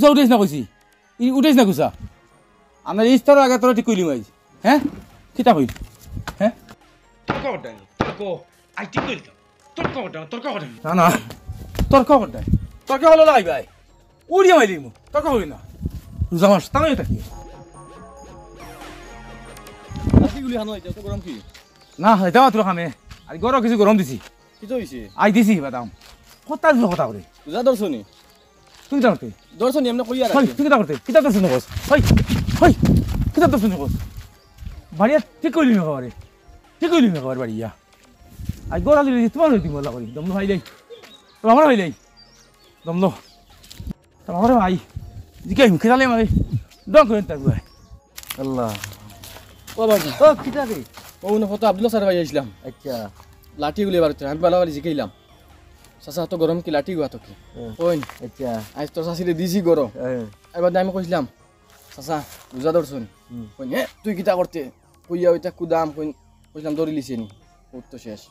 কুসা উঠাইছ না কইছি উঠাইছ না কুসা আমার ইস্তার আগে তোরা ঠিক কইলি মাইজ হ্যাঁ কিতা কইলি হ্যাঁ তর্ক করতে তর্ক আই ঠিক কইলি তর্ক করতে না না তর্ক করতে তর্ক হলো লাই ভাই উড়িয়ে মাইলি মু তর্ক করি না রোজা মাস তাই এটা কি গুলি হানো আইতা তো গরম কি না এটা মাত্র খামে আর গরম কিছু গরম দিছি কি তো হইছে আই দিছি বাদাম কথা দিল কথা করে বুঝা দর্শনী তুই কিতা করতে দর্শনী এমন কইয়া হই রাখি তুই কিতা করতে কিতা দর্শন কস হই হই কিতা দর্শন কস বাড়িয়া ঠিক কইলি না বাড়ি ঠিক কইলি না বাড়িয়া আই গোরা দিলি তোমার হইতি মলা করি দমনো হাই যাই তো আমার হই যাই দমনো তো আমার ভাই জিকাই মুখে ডালে মারে ডং করেন তাক ভাই আল্লাহ ও বাবা ও কিটা রে ও না কত আব্দুল্লাহ স্যার ভাই আইছিলাম আচ্ছা লাঠি গুলি বারতে আমি বালা বালি জিকাইলাম চাচা তো গরম কি লাঠি গুয়া তো কি কইন আচ্ছা আজ তো চাচিরে দিছি গরম এবার আমি কইছিলাম চাচা বুঝা দর্শন কইন হে তুই কিটা করতে কইয়া ওইটা কুদাম কইন কইলাম দড়ি লিছে নি ও তো শেষ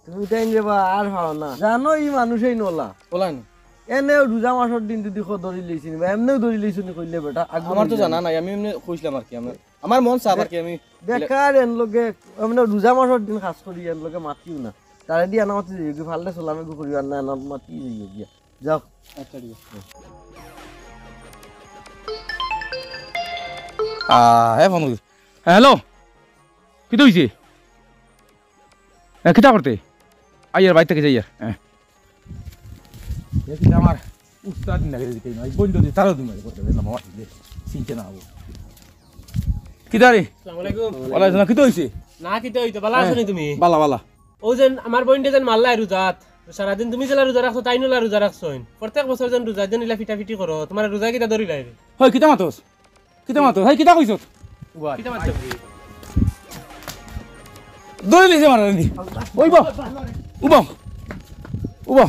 তুমি টাইম যাবা আর ভালো না জানো ই মানুষই নলা বলান এনেও রোজা মাসের দিন যদি দড়ি লইছি বা এমনিও দড়ি লইছি নি কইলে বেটা আমার তো জানা নাই আমি এমনি কইছিলাম আর কি আমার মন চাপ আর কি আমি বেকার এন লগে মানে রোজা মাসের দিন খাস করি এন লগে মাতিও না তারে দি আনা মাতি যাই ফাললে চলামে গো করিও না না মাতি যাই গিয়া যাও আচ্ছা ঠিক আছে হ্যাঁ ফোন হ্যালো কি তো হইছে কিতা করতে আইয়ার বাইর থেকে যাই হ্যাঁ আমার উস্তাদ না গেছে কেন এই বন্ধু দিয়ে তারও দিমারে করতে না মামা চিনতে না হবো কিতা রে আসসালামু আলাইকুম ওয়ালাইকুম আসসালাম কিতা হইছে না কিতা হইতো বালা আছনি তুমি বালা বালা ও যেন আমার বইন্ডে যেন মাল্লাই রোজাত সারাদিন তুমি যেলা রোজা রাখছো তাই নলা রোজা রাখছোন প্রত্যেক বছর যেন রোজা যেন ইলা ফিটাফিটি করো তোমার রোজা কিতা ধরি লাই রে হয় কিতা মাতস হয় কিতা কইছ কিতা মারছো দই লিছে মারা নি ওই বা উবা উবা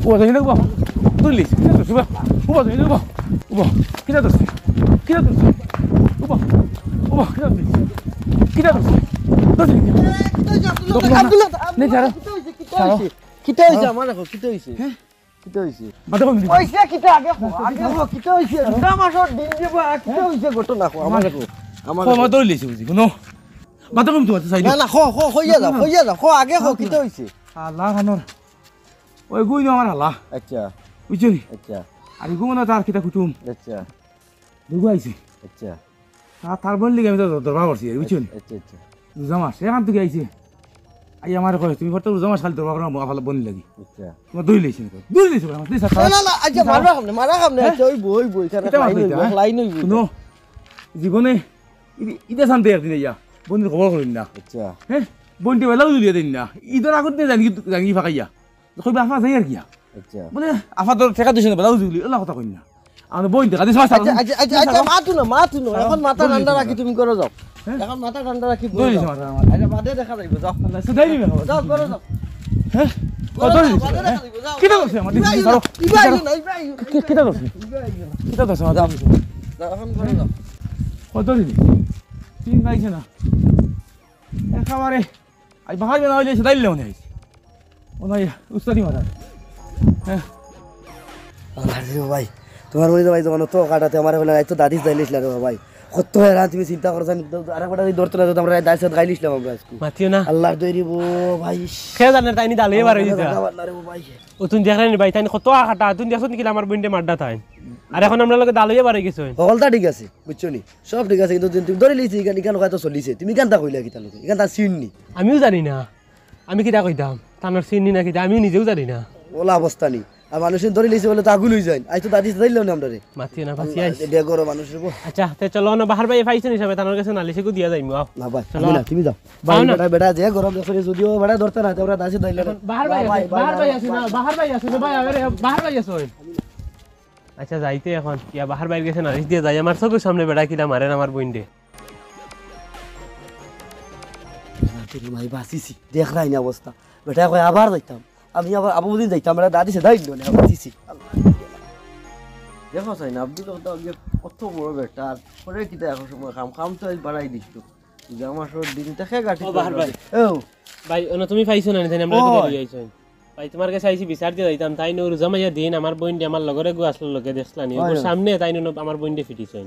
উবা যাই না উবা দই লিছে উবা উবা যাই না উবা উবা কিতা দস উবা উবা কিতা দস আব্দুল্লাহ নে যারা কিটা হইছে আমার দেখো কিটা হইছে কিটা হইছে বাদা কম দি পয়সা কিটা আগে কিটা হইছে রোজা মাসের দিন যাবা কিটা হইছে ঘটনা আমার দেখো আমার দই লিছে বুঝি কোন বাদা কম তোমার চাই না না হইয়া যাও আগে কিটা হইছে আল্লাহ খানোর ওই গুই না আমার আল্লাহ আচ্ছা বুঝছো নি আচ্ছা আর গুই না তার কিতা কুতুম আচ্ছা দুগু আইছে আচ্ছা তার বললি আমি তো দরবার করছি বুঝছো নি আচ্ছা আচ্ছা রোজা মাস এখান থেকে আইছে আই আমার কয় তুমি ফটো রোজা মাস খালি দরবার করা ভালো বনি লাগি আচ্ছা তোমার দই লইছি আমার দিছ না আচ্ছা মারা খামনে আচ্ছা ওই বই খানা লাইন হইব শুনো জীবনে ইদে শান্তি একদিন ইয়া বন্ধুর খবর করিন না আচ্ছা হ্যাঁ বন্ধু বেলাও দুলিয়া দিন না ঈদের আগত দিয়ে জানি ফাঁকাইয়া কইবা আফা যাই আর কিয়া আচ্ছা মানে আফা তোর ঠেকা দিছে না বেলাও দুলি ওলা কথা কইন না আমি বই দেখা দিছ আচ্ছা মাতু না এখন মাথা ঠান্ডা রাখি তুমি করো যাও এখন মাথা ঠান্ডা রাখি বই যাও আচ্ছা বাদে দেখা যাইব যাও সুদাই দিবে যাও করো যাও হ্যাঁ কত কিটা করছে আমার দিছ ধরো কিটা করছে আমার দাম এখন করো যাও কত দিন তিন গাইছে না একেবারে আই বাহার বেলা হইলে সেটাই মনে হয়েছে ওনাই উস্তাদি মারা হ্যাঁ ভাই তোমার বলি ভাই তখন তো কাটাতে আমার বলে তো দাদিস দাইলিসলা রে ভাই কত হেরা তুমি চিন্তা করছ আরেকবার ধরতে না তো আমরা দাইছ গাইলিসলাম আমরা আজকে মাতিও না আল্লাহর দইরি বো ভাই কে জানে তাইনি দালে এবার হইছে আরে ভাই ও তুই দেখলেন ভাই তাইনি কত কাটা তুই দেখছ নাকি আমার বইন্ডে মাড্ডা তাই আর এখন আমরা লগে দালে এবার গেছে হলতা ঠিক আছে বুঝছো নি সব ঠিক আছে কিন্তু তুমি ধরে লিছি ইকান কত চলিছে তুমি কানটা কইলা কিতা লোকে ইকান তা চিননি আমিও জানি না আমি কিটা কইতাম তানোর চিনি না কিটা আমিও নিজেও জানি না ওলা অবস্থা নি আর মানুষের ধরে লিছে বলে তো আগুন হই যায় আই তো দাদিস দাইলো না আমরা রে মাতিও না ফাসি আইছে বেগর মানুষের বো আচ্ছা তে চলো না বাহার ভাই পাইছেন হিসাবে তানোর কাছে নালিশে কো দিয়া যাইমু আও না ভাই আমি না তুমি যাও ভাই বেটা যে গরম দেখে যদিও বেটা ধরতে না তোরা দাসি দাইলো বাহার ভাই আছে না বাহার ভাই আছে ভাই আরে বাহার ভাই আছে আচ্ছা যাইতে এখন কিয়া বাহার বাইরে গেছে নালিশ দিয়ে যাই আমার চোখের সামনে বেড়া কিলা মারেন আমার বইন্ডে ভাই বাসিছি দেখ রাই না অবস্থা বেটা কই আবার যাইতাম আমি আবার আবুদিন যাইতাম আমরা দাদিসে দাইলো না বাসিছি দেখো সাই না আব্দুল কত বড় বেটা আর পরে কিটা এখন সময় খাম তো বাড়াই দিছ জামা সর দিন দেখে গাটি বাহার ভাই ও ভাই তুমি পাইছো না জানি আমরা কোথায় লই আইছো ভাই তোমার কাছে আইছি বিচার দিয়ে যাইতাম তাই নো রোজা মাইয়া দিন আমার বইন্ডে আমার লগরে গু আসলো লগে দেখলানি ওর সামনে তাই নো আমার বইন্ডে ফিটিছেন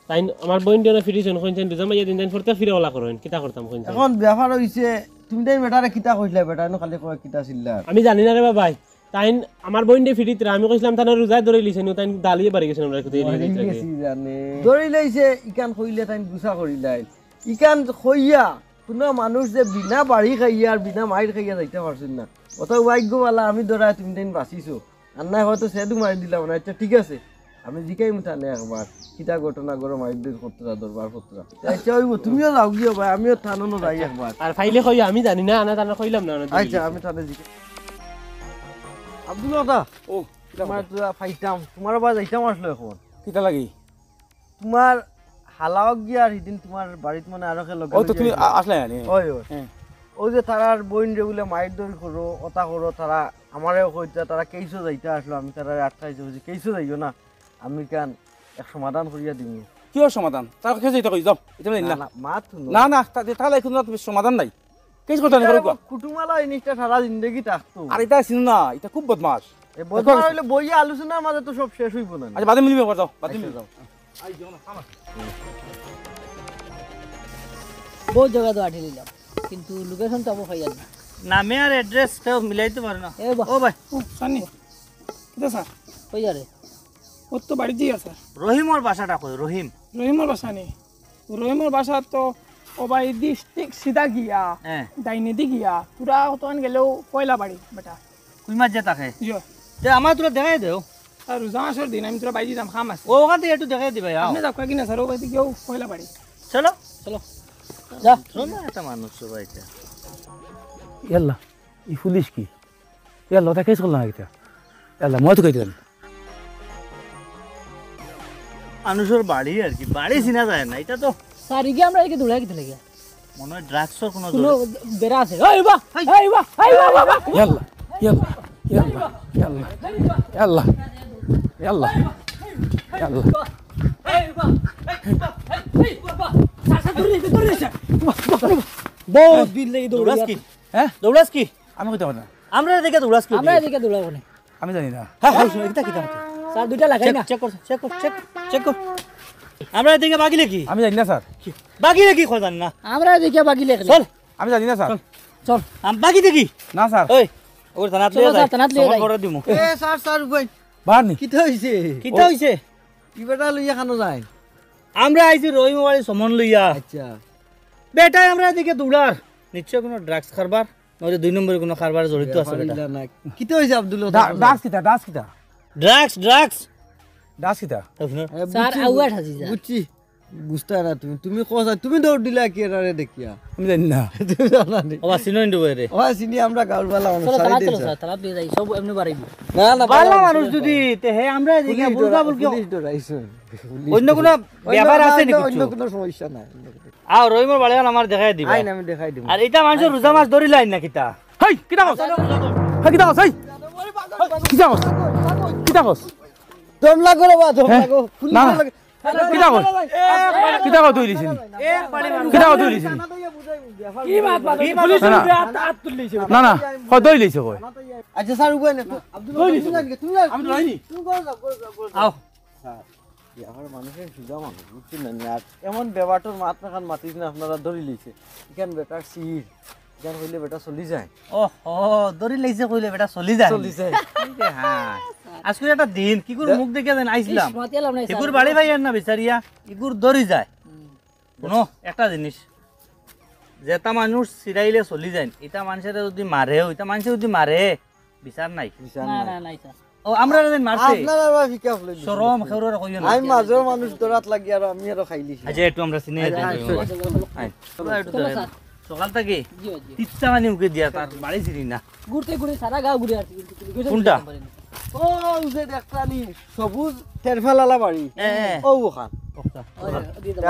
তাই আমার বইন্ডে না ফিটিছেন কইছেন রোজা মাইয়া দিন ফরতে ফিরে ওলা করেন কিতা করতাম কইছেন এখন ব্যাপার হইছে তুমি তাই বেটারে কিতা কইলা বেটা নো খালি কয় কিতা ছিলা আমি জানি না রে ভাই তাই আমার বইন্ডে ফিটিতরা আমি কইছিলাম তার রোজা ধরে লিছেন তাই দালিয়ে বাড়ি গেছেন আমরা কোথায় জানে ধরি লাইছে ইকান কইলে তাই গুছা করিলাই ইকান কইয়া কোনো মানুষ যে বিনা বাড়ি খাইয়া আর বিনা মাইর খাইয়া যাইতে পারছেন না অত ভাগ্যওয়ালা আমি ধরা তুমি তাই বাঁচিছো আর না হয়তো সেদু মারি দিলাম না আচ্ছা ঠিক আছে আমি জিকাই মুঠানে একবার কিতা ঘটনা গরম মাইর করতে দরবার করতে আচ্ছা হইব তুমিও যাও গিয়ে ভাই আমিও থানো যাই একবার আর ফাইলে কই আমি জানি না আনা তানা কইলাম না আচ্ছা আমি থানে জিকাই আব্দুল দাদা ও তোমার তো ফাইটাম তোমার বাজ যাইতাম আসলো এখন কিতা লাগি তোমার হালাওক গিয়া আর এদিন তোমার বাড়িত মানে আরো লগে ও তো তুমি আসলে আনি ওই ওই ওই যে তারার বইন রে বলে মাইর দই করো ওটা করো তারা আমারেও কইতা তারা কেইসো যাইতে আসলো আমি তারা আটকাইছো যে কেইসো যাইও না আমি কেন এক সমাধান করিয়া দিমু কিহৰ সমাধান তাৰ কাছে যাইতা কই যাও এটা না মাত না না তাহলে এখন তুমি সমাধান নাই কেস কথা নাই করো কুটুমালা জিনিসটা সারা জিন্দগি থাকতো আর এটা চিন না এটা খুব বদমাশ এই বদমাশ হইলে বইয়া আলোচনার মাঝে তো সব শেষ হইব না আচ্ছা বাদে মিলিবে যাও বাদে মিলিবে যাও বহুত জায়গা তো আঠে নিলাম কিন্তু লোকেশন তো আমি খাইয়া না নামে আর অ্যাড্রেস কেউ মিলাইতে পারে না এ বা ও ভাই সানি কিতা স্যার কইয়া রে ওর তো বাড়ি দিয়ে স্যার রহিমর বাসাটা কই রহিম রহিমর বাসা নেই রহিমর বাসা তো ও ভাই ঠিক সিধা গিয়া হ্যাঁ ডাইনে দি গিয়া পুরা তখন গেলেও পয়লা বাড়ি বেটা কুই মাছ যে তাকে জিও তে আমার তোরা দেখাই দেও আর রোজা মাসের দিন আমি তোরা বাইরে যাম খাম আছে ও ওখান থেকে একটু দেখাই দিবে আও আপনি যাও কিনা স্যার ও বাড়িতে গিয়েও পয়লা বাড়ি চলো চলো যা শোনো একটা মানুষ সবাই এটা ইয়াল্লা ই পুলিশ কি ইয়াল্লা তা কেস করলাম এটা ইয়াল্লা মই তো কই দিলাম মানুষের বাড়ি আর কি বাড়ি চিনা যায় না এটা তো সারি গিয়ে আমরা একে দৌড়াই গেতে লাগে মনে হয় ড্রাগসর কোনো কোনো বেড়া আছে ওই বা এই বা বাবা ইয়াল্লা ইয়াল্লা ইয়াল্লা ইয়াল্লা ইয়াল্লা ইয়াল্লা বহুত বিল লাগি দৌড়াস কি হ্যাঁ দৌড়াস কি আমি কইতে পারি না আমরা দেখে দৌড়াস কি আমরা এদিকে দৌড়াবো না আমি জানি না হ্যাঁ হ্যাঁ এটা কি দাম স্যার দুইটা লাগাই না চেক কর চেক কর আমরা দেখে বাগিলে কি আমি জানি না স্যার বাগিলে কি খোঁজান না আমরা এদিকে বাকি লেখলে চল আমি জানি না স্যার চল বাকি দেখি না স্যার ওই ওর থানাত চলো স্যার, থানাত লিয়ে যাই। করে দিমু এ স্যার স্যার কই বার নি কিতা হইছে কিটা হইছে কি বেটা লইয়া খানো যায় আমরা আইছি রহিম বাড়ি সমন লইয়া আচ্ছা বেটাই আমরা এদিকে দৌড়ার নিশ্চয় কোনো ড্রাগস কারবার নইলে 2 নম্বরে কোনো কারবার জড়িত আছে বেটা কিতা হইছে আব্দুল দাস কিতা ড্রাগস দাস কিতা স্যার আউয়া ঠাসি যা বুঝছি বুঝতা না তুমি কোসা তুমি দৌড় দিলা কি রে দেখিয়া আমি জানি না তুমি জানা নি ওবা সিনোইন ডুবে রে ও চিনি আমরা গাউরবালা মানুষ চলো সারি তারা দেই চলো স্যার তারা দিয়ে যাই সব এমনি বাড়াইব না না বালা মানুষ যদি তে হে আমরা এদিকে বুলকা বুলকি পুলিশ ডরাইছো অন্য কোনো ব্যাপার আছে নাকি অন্য কিছু কোনো সমস্যা নাই আও রহিমর বাড়ি আমার দেখাই দিবা আইন আমি দেখাই দিব আর এটা মানুষ রোজা মাছ ধরি লাইন না কিতা হেই কিতা কস হেই কিতা কস হেই কিতা কস কিতা কস দম লাগো রে বা দম লাগো না কিতা কস কিতা কস তুই লিছিস কিতা কস তুই লিছিস কি বাত বাত পুলিশ হাত তুললিছে না না কই দই লিছ কই আচ্ছা স্যার উপায় না আব্দুল তুমি আমি তো লাইনি তুমি করো আও আমার মানুষের সুজা মানুষ বুঝছেন না আর এমন বেবাটোর মাত নাখান মাতিস না আপনারা ধরি লিছে এখান বেটার সির এখান হইলে বেটা চলি যায় ও ও ধরি লাইছে কইলে বেটা চলি যায় চলি যায় হ্যাঁ আজকে একটা দিন কি করে মুখ দেখে দেন আইছিলাম মাতিয়ালাম নাই এগুর বাড়ি ভাই আর না বিচারিয়া এগুর ধরি যায় কোনো একটা জিনিস যেটা মানুষ সিরাইলে চলি যায় এটা মানুষের যদি মারে ওইটা মানুষে যদি মারে বিচার নাই না না নাই স্যার ও আমরা যেন মারছে আপনারা বা ফিকা ফলে শরম খেউরে কইও না আমি মাজর মানুষ দরাত লাগি আর আমি আর খাইলি আজ একটু আমরা চিনে স্যার সকাল থেকে জিও জিও তিস্তা মানে উকে দিয়া তার বাড়ি চিনি না ঘুরতে ঘুরে সারা গাঁও ঘুরে আসছি কিন্তু কোনটা? ও যে দেখতানি সবুজ তেরফালালা বাড়ি ও ওখান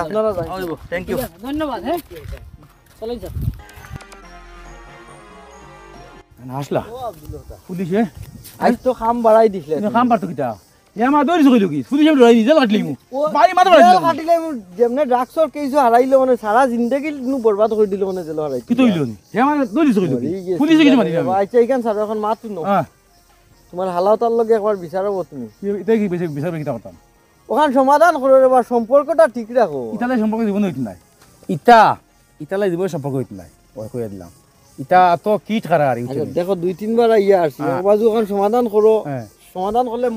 আপনারা যাই থ্যাংক ইউ ধন্যবাদ হ্যাঁ চলেন স্যার আসলা পুলিশে আজ তো খাম বাড়াই দিছিলে তুমি কাম পারতো কিতা আমার দৌড়িছে কইলো কি পুলিশ আমি ধরাই নিজে কাটলি মু বাড়ি মাথা জেল মারা কাটিলে যেমনে ড্রাগসর কেসও হারাইলো মানে সারা জিন্দগি নু বরবাদ করে দিল মানে জেল হারাই কি তৈল নি হে আমার দৌড়িছে কইলো পুলিশ কিছু মারি না আচ্ছা এইখান স্যার এখন মাত ন হ্যাঁ তোমার হালাতার লগে একবার বিচারব তুমি এটা কি বেশি বিচার কিটা করতাম ওখান সমাধান করে বা সম্পর্কটা ঠিক রাখো ইতালে সম্পর্ক জীবন হইত নাই ইতালে জীবন সম্পর্ক হইত নাই ওই কইয়া দিলাম ইতা তো কিট খারা আর আচ্ছা দেখো 2-3 বার আইয়া আসি বাজু ওখান সমাধান করো হ্যাঁ সমাধান করলে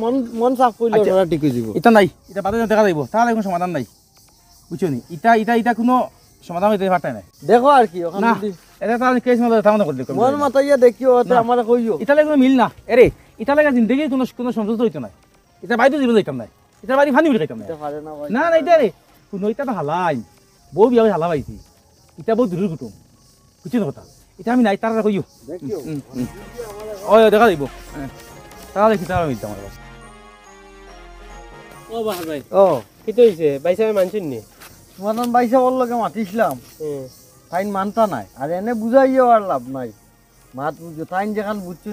মন সাফ করলে ওরা ঠিক হয়ে যাব এটা নাই এটা বাদে দেখা যাইব তাহলে কোনো সমাধান নাই বুঝছো নি এটা কোনো সমাধান হইতে পারতাই নাই দেখো আর কি ওখান না যদি এটা তাহলে কেস মধ্যে থামা করে দিলাম মন মাতাইয়া দেখিও ওতে না। আমারে কইও ইতালে কোনো মিল না এরে ইতালে জিন্দগি কোনো সমঝোতা হইতো নাই এটা বাইরে জীবন যাইতাম নাই এটা বাড়ি ফানি উঠে যাইতাম নাই এটা পারে না ভাই না না এটা রে কোনো এটা তো হালাই বউ বিয়া হালা পাইছি এটা বহু দূরের কুটুম বুঝছি না কথা এটা আমি নাই তারা কইও দেখিও ওই দেখা যাইব তারা দেখি তারা মিলতাম আমার কাছে ও বাহার ভাই ও কি তো হইছে বাইসা মানছেন নি সমাধান বাইসা বল লগে মাতিছিলাম তাইন মানতা নাই আর এনে বুঝাইও আর লাভ নাই মাত বুঝো তাইন যেখান বুঝছো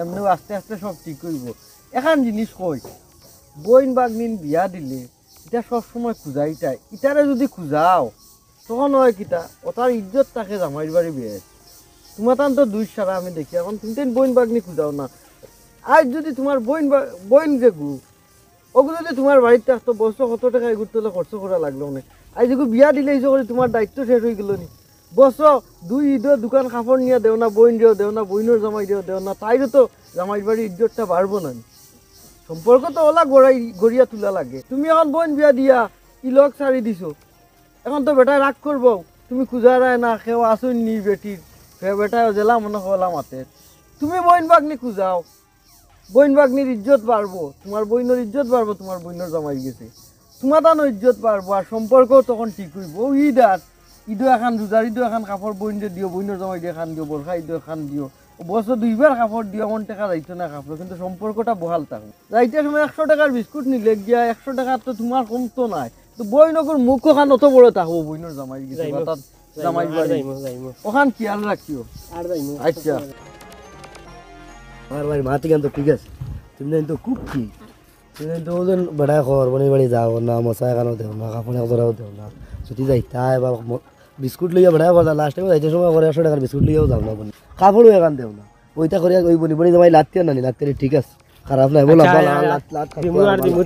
এমনি আস্তে আস্তে সব ঠিক করব এখান জিনিস কই বইন বাগনিন বিয়া দিলে এটা সব সময় খুঁজাইটাই ইটারে যদি খুঁজাও তখন হয় কিতা ওটার ইজ্জত থাকে জামাইর বাড়ি বিয়ে তোমার তান তো দুই সারা আমি দেখি এখন তুমি তাইন বইন বাগনি খুঁজাও না আজ যদি তোমার বইন যে গু ওগুলো যদি তোমার বাড়িতে থাকতো বছর কত টাকা এগুলো তোলে খরচ করা লাগলো না আজ যেগুলো বিয়া দিলে এই করে তোমার দায়িত্ব শেষ হয়ে গেল নি বছর দুই ঈদের দোকান কাপড় নিয়ে দেও না বইন দেও না বইনের জামাই দেও না তাইরও তো জামাই বাড়ির ইজ্জতটা বাড়বো না সম্পর্ক তো ওলা গড়িয়া তোলা লাগে তুমি এখন বইন বিয়া দিয়া ইলক সারি দিছো এখন তো বেটায় রাগ করবো তুমি খুঁজারায় না খেও আসুন নি বেটির সে বেটায় জেলা মনে হলা মাতে তুমি বইন বাগনি খুঁজাও বইন বাগনির ইজ্জত বাড়বো তোমার বইনের ইজ্জত বাড়বো তোমার বইনের জামাই গেছে তোমার তানো ইজ্জত বাড়বো আর সম্পর্ক তখন ঠিক হইব ঈদ আর ঈদও এখন রোজার ঈদও এখন কাপড় বইন দিও বইনের জামাই দিয়ে খান দিও বর্ষা ঈদও খান দিও বছর দুইবার কাপড় দিও এমন টাকা যাইতো না কাপড় কিন্তু সম্পর্কটা বহাল থাকবে যাইতে সময় 100 টাকার বিস্কুট নিলে গিয়া 100 টাকা তো তোমার কমতো নাই তো বইনকর মুখ ওখান অত বড় থাকবো বইনের জামাই গেছে বা তার জামাই বাড়ি ওখান খেয়াল রাখিও আর যাইমু আচ্ছা আমার বাড়ি মাতি গান তো ঠিক আছে তুমি তো খুব কি তুমি তো ওজন বেড়া খবর বনি বাড়ি যাও না মশা এখানেও দেও না কাপড় একজোড়াও দেও না যদি যাইতাই বা বিস্কুট লইয়া বেড়া করলা লাস্ট টাইমে যাইতে সময় করে 100 টাকার বিস্কুট লইয়াও যাও না বনি কাপড়ও এখান দেও না ওইটা করে ওই বনি বনি জামাই লাত্তি না নি লাত্তি ঠিক আছে খারাপ নাই বলো লাত লাত দিমু আর দিমু